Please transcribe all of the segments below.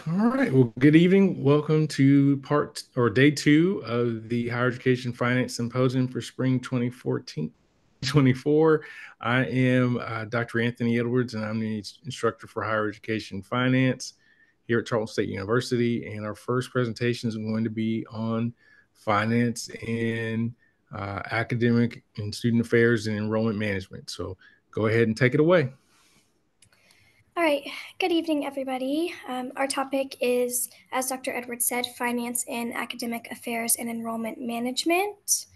All right. Well, good evening. Welcome to day two of the Higher Education Finance Symposium for Spring 2024. I am Dr. Anthony Edwards, and I'm the instructor for Higher Education Finance here at Charleston State University. And our first presentation is going to be on finance and academic and student affairs and enrollment management. So go ahead and take it away. All right, good evening, everybody. Our topic is, as Dr. Edwards said, finance and academic affairs and enrollment management.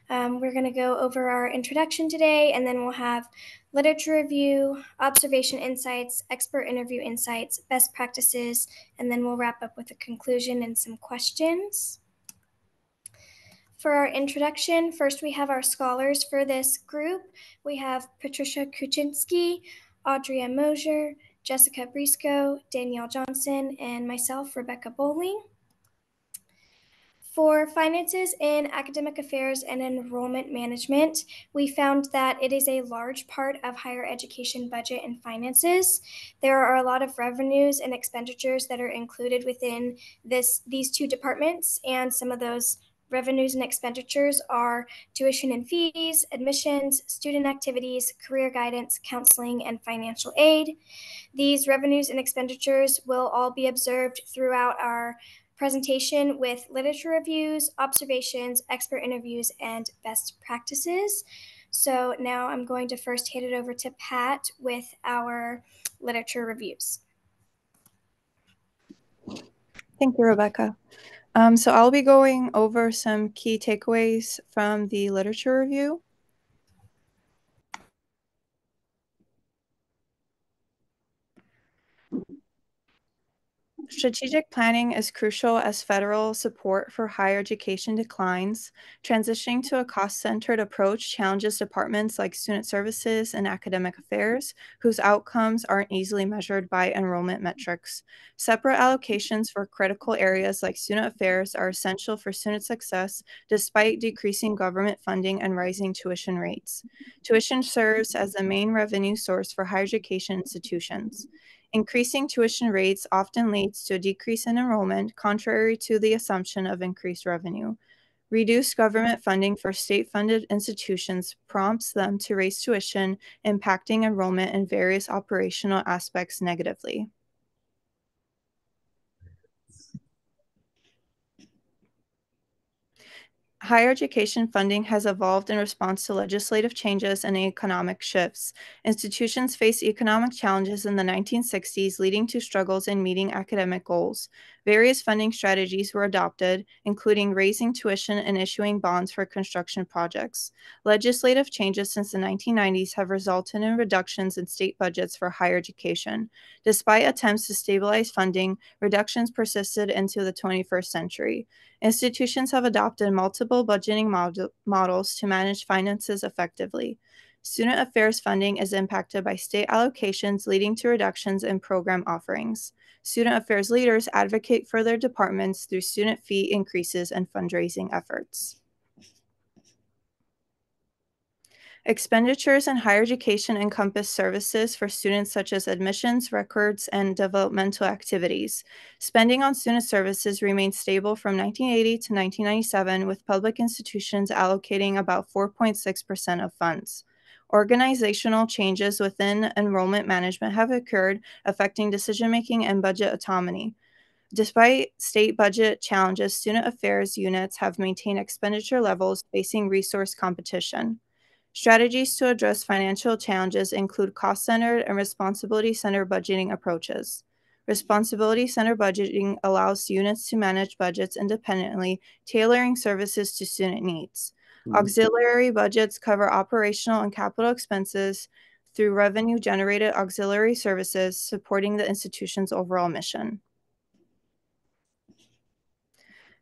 We're going to go over our introduction today, and then we'll have literature review, observation insights, expert interview insights, best practices, and then we'll wrap up with a conclusion and some questions. For our introduction, first we have our scholars for this group. We have Patricia Kuczynski, Audria Mosier, Jessica Briscoe, Danielle Johnson, and myself, Rebecca Bowling. For finances in academic affairs and enrollment management, we found that it is a large part of higher education budget and finances. There are a lot of revenues and expenditures that are included within these two departments, and some of those revenues and expenditures are tuition and fees, admissions, student activities, career guidance, counseling, and financial aid. These revenues and expenditures will all be observed throughout our presentation with literature reviews, observations, expert interviews, and best practices. So now I'm going to first hand it over to Pat with our literature reviews. Thank you, Rebecca. So I'll be going over some key takeaways from the literature review. Strategic planning is crucial as federal support for higher education declines. Transitioning to a cost-centered approach challenges departments like student services and academic affairs, whose outcomes aren't easily measured by enrollment metrics. Separate allocations for critical areas like student affairs are essential for student success, despite decreasing government funding and rising tuition rates. Tuition serves as the main revenue source for higher education institutions. Increasing tuition rates often leads to a decrease in enrollment, contrary to the assumption of increased revenue. Reduced government funding for state-funded institutions prompts them to raise tuition, impacting enrollment in various operational aspects negatively. Higher education funding has evolved in response to legislative changes and economic shifts. Institutions faced economic challenges in the 1960s, leading to struggles in meeting academic goals. Various funding strategies were adopted, including raising tuition and issuing bonds for construction projects. Legislative changes since the 1990s have resulted in reductions in state budgets for higher education. Despite attempts to stabilize funding, reductions persisted into the 21st century. Institutions have adopted multiple budgeting models to manage finances effectively. Student affairs funding is impacted by state allocations, leading to reductions in program offerings. Student affairs leaders advocate for their departments through student fee increases and fundraising efforts. Expenditures in higher education encompass services for students such as admissions, records, and developmental activities. Spending on student services remained stable from 1980 to 1997, with public institutions allocating about 4.6% of funds. Organizational changes within enrollment management have occurred, affecting decision-making and budget autonomy. Despite state budget challenges, student affairs units have maintained expenditure levels facing resource competition. Strategies to address financial challenges include cost-centered and responsibility-centered budgeting approaches. Responsibility-centered budgeting allows units to manage budgets independently, tailoring services to student needs. Auxiliary budgets cover operational and capital expenses through revenue-generated auxiliary services, supporting the institution's overall mission.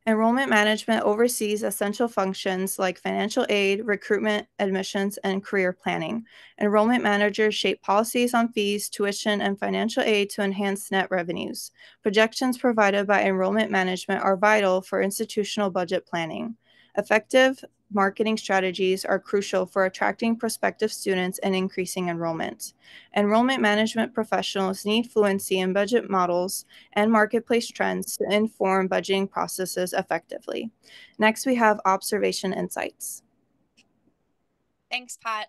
Enrollment management oversees essential functions like financial aid, recruitment, admissions, and career planning. Enrollment managers shape policies on fees, tuition, and financial aid to enhance net revenues. Projections provided by enrollment management are vital for institutional budget planning. Effective marketing strategies are crucial for attracting prospective students and increasing enrollment. Enrollment management professionals need fluency in budget models and marketplace trends to inform budgeting processes effectively. Next, we have observation insights. Thanks, Pat.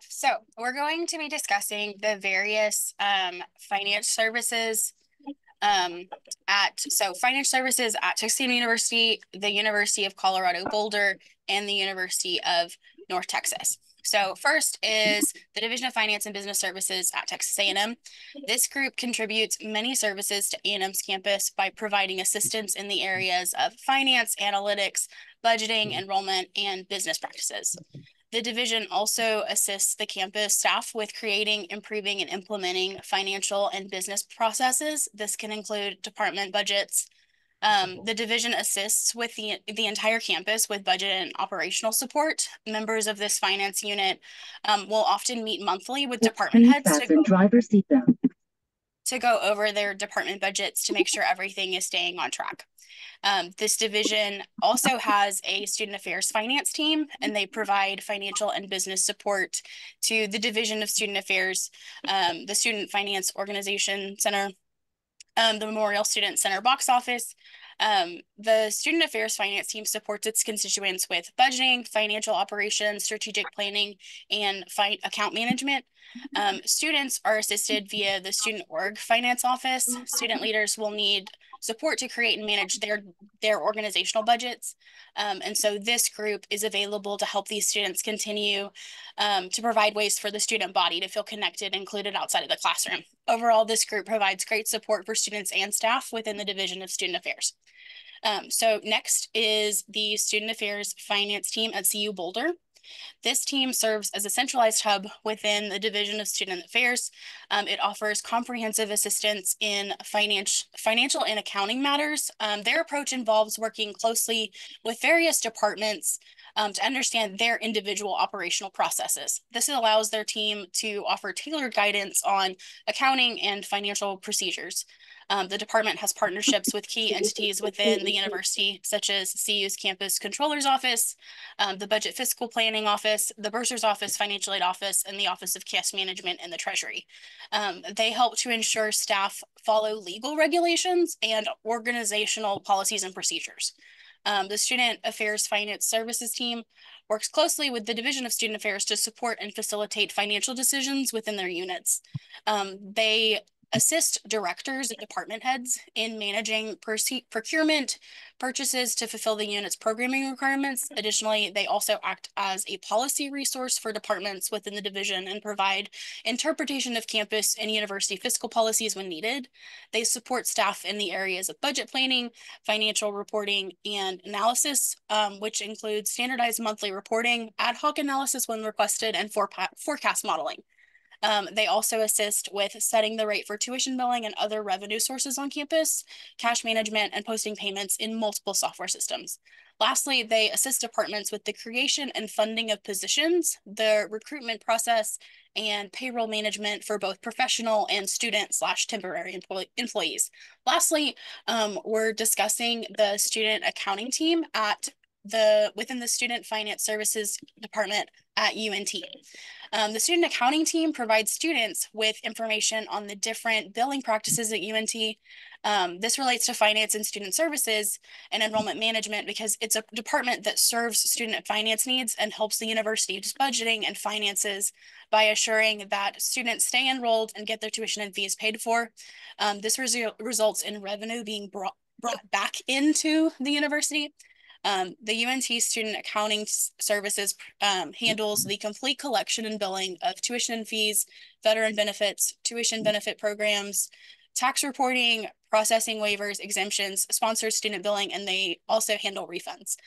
So we're going to be discussing the various finance services finance services at Tuskegee University, the University of Colorado Boulder, and the University of North Texas. So first is the Division of Finance and Business Services at Texas A&M. This group contributes many services to A&M's campus by providing assistance in the areas of finance, analytics, budgeting, enrollment, and business practices. The division also assists the campus staff with creating, improving, and implementing financial and business processes. This can include department budgets. The division assists with the entire campus with budget and operational support. Members of this finance unit will often meet monthly with department heads to go over their department budgets to make sure everything is staying on track. This division also has a student affairs finance team, and they provide financial and business support to the Division of Student Affairs, the Student Finance Organization Center, the Memorial Student Center box office. The Student Affairs Finance team supports its constituents with budgeting, financial operations, strategic planning, and account management. Students are assisted via the Student Org Finance Office. Student leaders will need support to create and manage their organizational budgets. And so this group is available to help these students continue to provide ways for the student body to feel connected, included outside of the classroom. Overall, this group provides great support for students and staff within the Division of Student Affairs. So next is the Student Affairs Finance team at CU Boulder. This team serves as a centralized hub within the Division of Student Affairs. It offers comprehensive assistance in financial and accounting matters. Their approach involves working closely with various departments to understand their individual operational processes. This allows their team to offer tailored guidance on accounting and financial procedures. The department has partnerships with key entities within the university, such as CU's Campus Controller's Office, the Budget Fiscal Planning Office, the Bursar's Office, Financial Aid Office, and the Office of Cash Management and the Treasury. They help to ensure staff follow legal regulations and organizational policies and procedures. The Student Affairs Finance Services team works closely with the Division of Student Affairs to support and facilitate financial decisions within their units. They assist directors and department heads in managing procurement purchases to fulfill the unit's programming requirements. Additionally, they also act as a policy resource for departments within the division and provide interpretation of campus and university fiscal policies when needed. They support staff in the areas of budget planning, financial reporting, and analysis, which includes standardized monthly reporting, ad hoc analysis when requested, and forecast modeling. They also assist with setting the rate for tuition billing and other revenue sources on campus, cash management, and posting payments in multiple software systems. Lastly, they assist departments with the creation and funding of positions, the recruitment process, and payroll management for both professional and student/temporary employees. Lastly, we're discussing the student accounting team within the Student Finance Services Department at UNT. The student accounting team provides students with information on the different billing practices at UNT. This relates to finance and student services and enrollment management because it's a department that serves student finance needs and helps the university's budgeting and finances by assuring that students stay enrolled and get their tuition and fees paid for. This results in revenue being brought back into the university. The UNT Student Accounting Services handles the complete collection and billing of tuition and fees, veteran benefits, tuition benefit programs, tax reporting, processing waivers, exemptions, sponsored student billing, and they also handle refunds.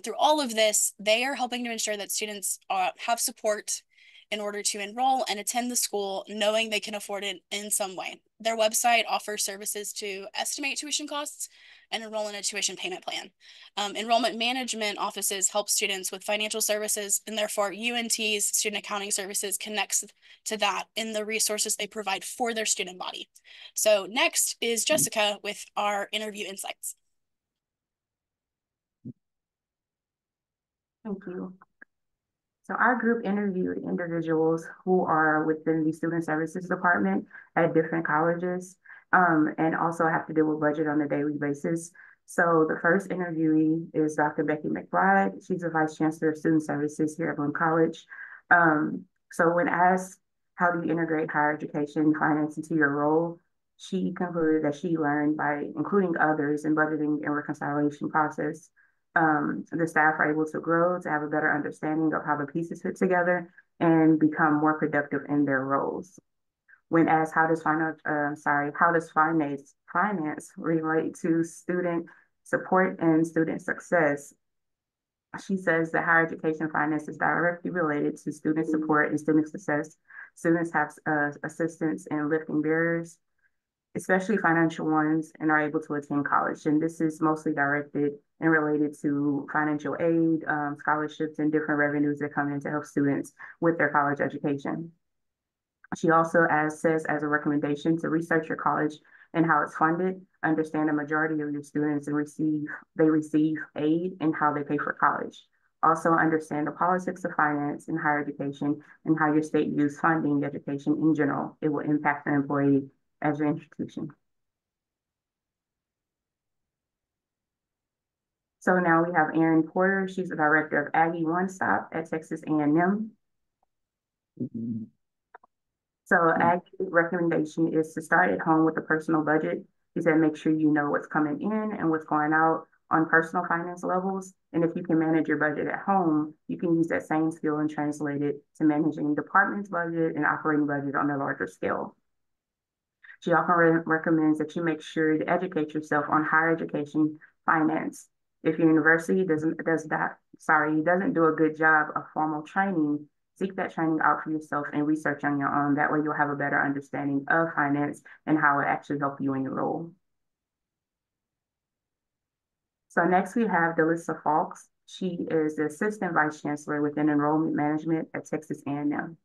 Through all of this, they are helping to ensure that students have support in order to enroll and attend the school knowing they can afford it in some way. Their website offers services to estimate tuition costs and enroll in a tuition payment plan. Enrollment management offices help students with financial services, and therefore UNT's Student Accounting Services connects to that in the resources they provide for their student body. So next is Jessica with our interview insights. Thank you. So our group interviewed individuals who are within the Student Services Department at different colleges, and also have to deal with budget on a daily basis. So the first interviewee is Dr. Becky McBride. She's the Vice Chancellor of Student Services here at Bloom College. So when asked, how do you integrate higher education finance into your role? She concluded that she learned by including others in budgeting and reconciliation process. The staff are able to grow, to have a better understanding of how the pieces fit together and become more productive in their roles. When asked how does finance relate to student support and student success, she says that higher education finance is directly related to student support and student success. Students have assistance in lifting barriers, especially financial ones, and are able to attend college. And this is mostly directed and related to financial aid, scholarships, and different revenues that come in to help students with their college education. She also says as a recommendation to research your college and how it's funded, understand the majority of your students and receive aid and how they pay for college. Also understand the politics of finance in higher education and how your state views funding education in general. It will impact the employee as your institution. So now we have Erin Porter. She's the director of Aggie One Stop at Texas A&M. So Aggie's recommendation is to start at home with a personal budget. She said, make sure you know what's coming in and what's going out on personal finance levels. And if you can manage your budget at home, you can use that same skill and translate it to managing department's budget and operating budget on a larger scale. She often recommends that you make sure to educate yourself on higher education finance. If your university doesn't do a good job of formal training, seek that training out for yourself and research on your own. That way you'll have a better understanding of finance and how it actually helps you in your role. So next we have Delissa Falks. She is the Assistant Vice Chancellor within Enrollment Management at Texas A&M.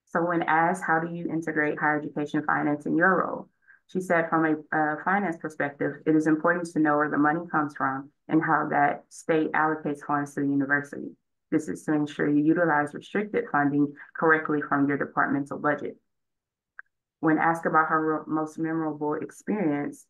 So when asked, how do you integrate higher education finance in your role? She said, from a finance perspective, it is important to know where the money comes from and how that state allocates funds to the university. This is to ensure you utilize restricted funding correctly from your departmental budget. When asked about her most memorable experience,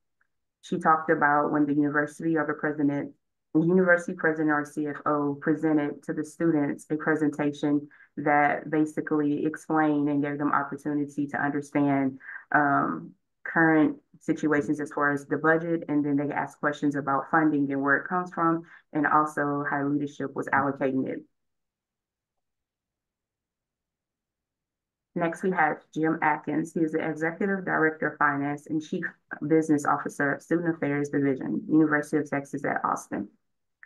she talked about when the university president or CFO presented to the students a presentation that basically explained and gave them opportunity to understand current situations as far as the budget, and then they asked questions about funding and where it comes from, and also how leadership was allocating it. Next, we have Jim Atkins. He is the Executive Director of Finance and Chief Business Officer of Student Affairs Division, University of Texas at Austin.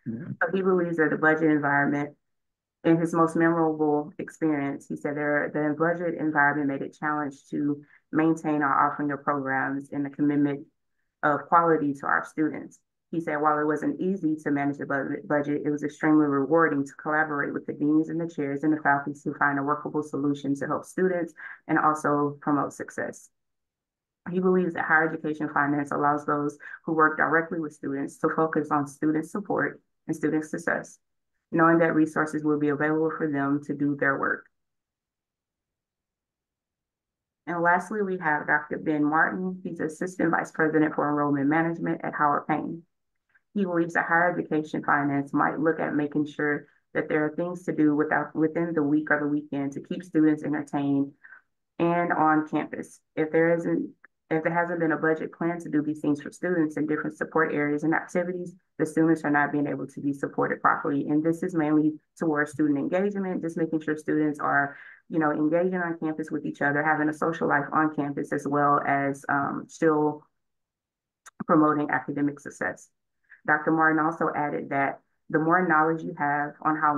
So he believes that the budget environment, in his most memorable experience, he said the budget environment made it challenge to maintain our offering of programs and the commitment of quality to our students. He said, while it wasn't easy to manage the budget, it was extremely rewarding to collaborate with the deans and the chairs and the faculty to find a workable solution to help students and also promote success. He believes that higher education finance allows those who work directly with students to focus on student support and student success, knowing that resources will be available for them to do their work. And lastly, we have Dr. Ben Martin. He's Assistant Vice President for Enrollment Management at Howard Payne. He believes that higher education finance might look at making sure that there are things to do within the week or the weekend to keep students entertained and on campus. If there hasn't been a budget plan to do these things for students in different support areas and activities, the students are not being able to be supported properly. And this is mainly towards student engagement, just making sure students are, engaging on campus with each other, having a social life on campus, as well as still promoting academic success. Dr. Martin also added that the more knowledge you have on how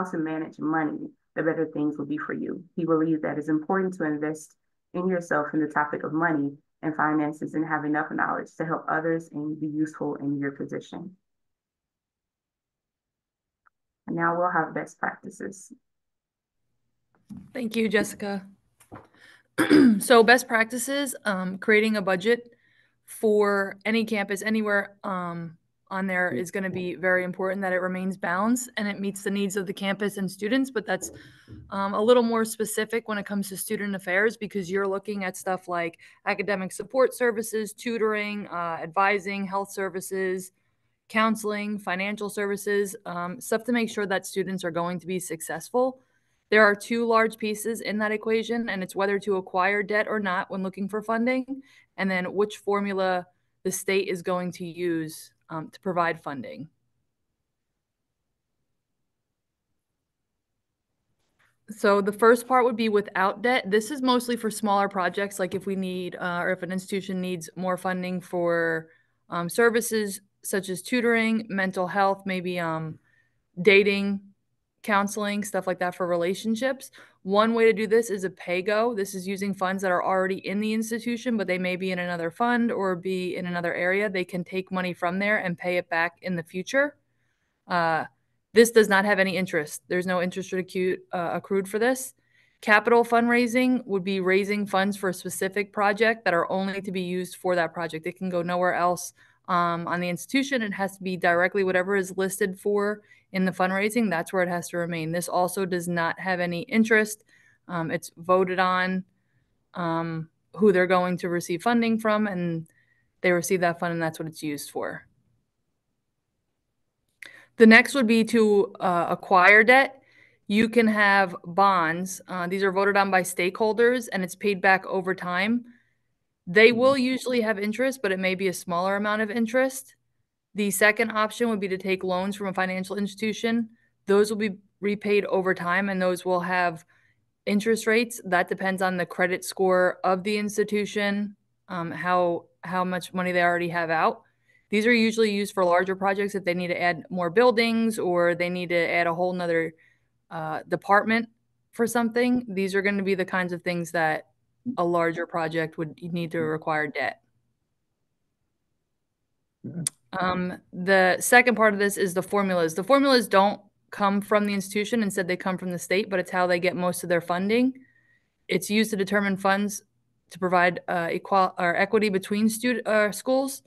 to manage money, the better things will be for you. He believes that it's important to invest in yourself in the topic of money and finances and have enough knowledge to help others and be useful in your position. And now we'll have best practices. Thank you, Jessica. So best practices, creating a budget for any campus anywhere on on there is going to be very important, that it remains balanced and it meets the needs of the campus and students. But that's a little more specific when it comes to student affairs, because you're looking at stuff like academic support services, tutoring, advising, health services, counseling, financial services, stuff to make sure that students are going to be successful. There are two large pieces in that equation, and it's whether to acquire debt or not when looking for funding, and then which formula the state is going to use to provide funding. So the first part would be without debt. This is mostly for smaller projects, like if we need, or if an institution needs more funding for services such as tutoring, mental health, maybe dating, counseling, stuff like that for relationships. One way to do this is a pay-go. This is using funds that are already in the institution, but they may be in another fund or be in another area. They can take money from there and pay it back in the future. This does not have any interest. There's no interest accrued for this. Capital fundraising would be raising funds for a specific project that are only to be used for that project. It can go nowhere else on the institution. It has to be directly whatever is listed for in the fundraising. That's where it has to remain. This also does not have any interest. It's voted on who they're going to receive funding from, and they receive that fund, and that's what it's used for. The next would be to acquire debt. You can have bonds. These are voted on by stakeholders, and it's paid back over time. They will usually have interest, but it may be a smaller amount of interest. The second option would be to take loans from a financial institution. Those will be repaid over time, and those will have interest rates. That depends on the credit score of the institution, how much money they already have out. These are usually used for larger projects if they need to add more buildings or they need to add a whole nother department for something. These are going to be the kinds of things that a larger project would need to require debt. The second part of this is the formulas. The formulas don't come from the institution. Instead, they come from the state, but it's how they get most of their funding. It's used to determine funds to provide equity between schools.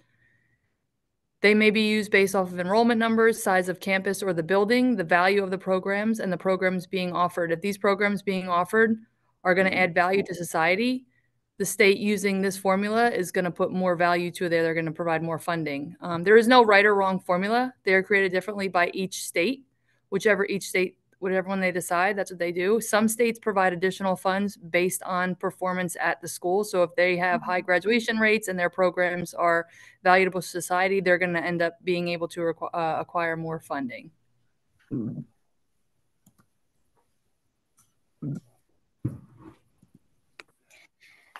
They may be used based off of enrollment numbers, size of campus or the building, the value of the programs, and the programs being offered. If these programs being offered are going to add value to society, the state using this formula is going to put more value to it. They're going to provide more funding. There is no right or wrong formula. They are created differently by each state. Whichever one they decide, that's what they do. Some states provide additional funds based on performance at the school. So if they have high graduation rates and their programs are valuable to society, they're going to end up being able to acquire more funding.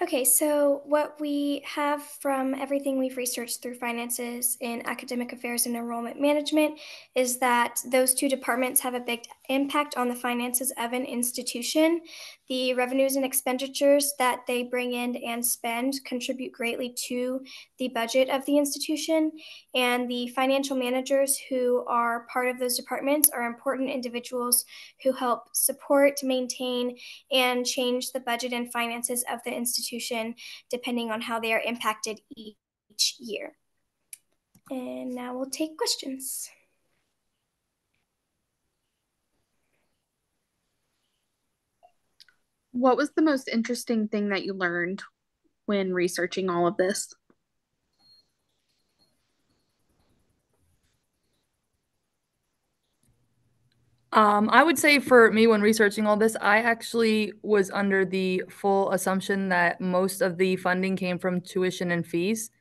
Okay, so what we have from everything we've researched through finances in academic affairs and enrollment management is that those two departments have a big impact on the finances of an institution. The revenues and expenditures that they bring in and spend contribute greatly to the budget of the institution, and the financial managers who are part of those departments are important individuals who help support, maintain, and change the budget and finances of the institution depending on how they are impacted each year. And now we'll take questions. What was the most interesting thing that you learned when researching all of this? I would say for me, when researching all this, I actually was under the full assumption that most of the funding came from tuition and fees,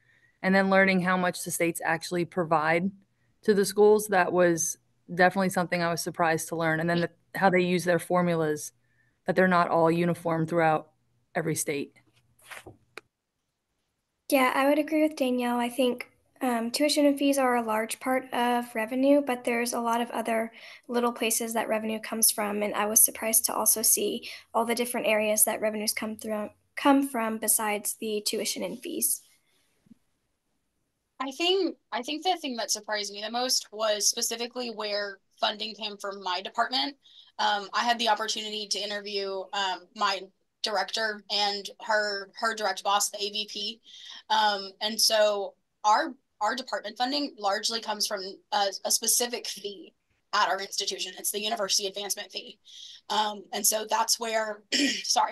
and then learning how much the states actually provide to the schools. That was definitely something I was surprised to learn. And then how they use their formulas, that they're not all uniform throughout every state. Yeah, I would agree with Danielle. I think tuition and fees are a large part of revenue, but there's a lot of other little places that revenue comes from. And I was surprised to also see all the different areas that revenues come from besides the tuition and fees. I think the thing that surprised me the most was specifically where funding came from my department. I had the opportunity to interview my director and her direct boss, the AVP. And so our our department funding largely comes from a specific fee at our institution. It's the university advancement fee. And so that's where,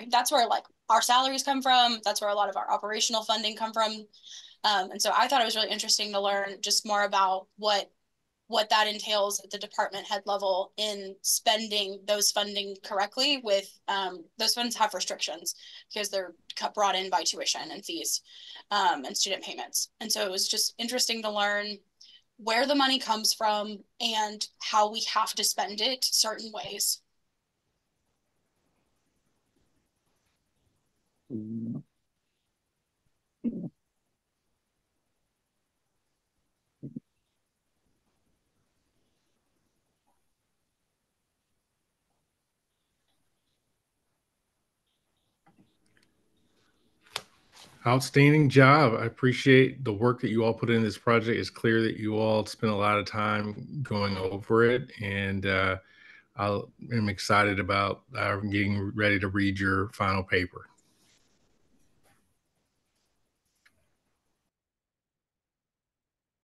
that's where like our salaries come from. That's where a lot of our operational funding come from. And so I thought it was really interesting to learn just more about what that entails at the department head level in spending those funding correctly with those funds have restrictions because they're brought in by tuition and fees and student payments. And so it was just interesting to learn where the money comes from and how we have to spend it certain ways. Outstanding job. I appreciate the work that you all put in this project. It's clear that you all spent a lot of time going over it, and I'm excited about getting ready to read your final paper.